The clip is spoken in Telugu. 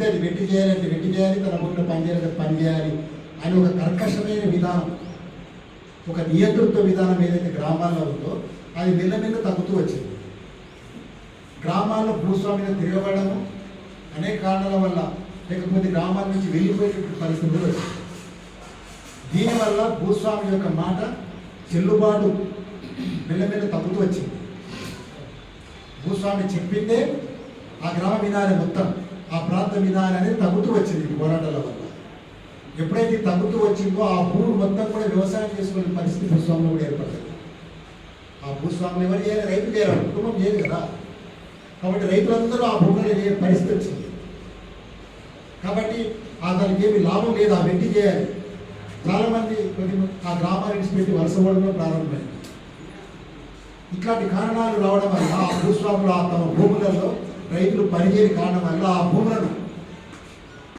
వెట్టి చేయాలంటే వెట్టి చేయాలి, తన ఊళ్ళో పని చేయాలంటే పని చేయాలి అని ఒక కర్కశమైన విధానం, ఒక నియంతృత్వ విధానం ఏదైతే గ్రామాల్లో ఉందో అది మెల్లమెల్ల తగ్గుతూ వచ్చింది. గ్రామాల్లో భూస్వామ్యం తిరగబడము అనేక కారణాల వల్ల, లేకపోతే గ్రామాల నుంచి వెళ్ళిపోయేటువంటి పరిస్థితులు వచ్చింది. దీనివల్ల భూస్వామి యొక్క మాట చెల్లుబాటు మెల్లమెల్ల తగ్గుతూ వచ్చింది. భూస్వామి చెప్పిందే ఆ గ్రామ విధానం మొత్తం, ఆ ప్రాంత విధానం అనేది తగ్గుతూ వచ్చింది పోరాటాల వల్ల. ఎప్పుడైతే తగ్గుతూ వచ్చిందో ఆ భూమి మొత్తం కూడా వ్యవసాయం చేసుకునే పరిస్థితి భూస్వాములు కూడా ఏర్పడుతుంది. ఆ భూస్వాములు ఎవరు చేయాలి? రైతు చేయాలి, కుటుంబం చేయదు కదా. కాబట్టి రైతులందరూ ఆ భూములు చేయ పరిస్థితి వచ్చింది. కాబట్టి అతనికి ఏమి లాభం లేదు, ఆ వెట్టి చేయాలి. చాలామంది ఆ గ్రామానికి పెట్టి వలసపడడం ప్రారంభమైంది. ఇట్లాంటి కారణాలు రావడం వల్ల ఆ భూస్వాములు తమ భూములలో రైతులు పనిచేయని కారణం వల్ల ఆ భూమి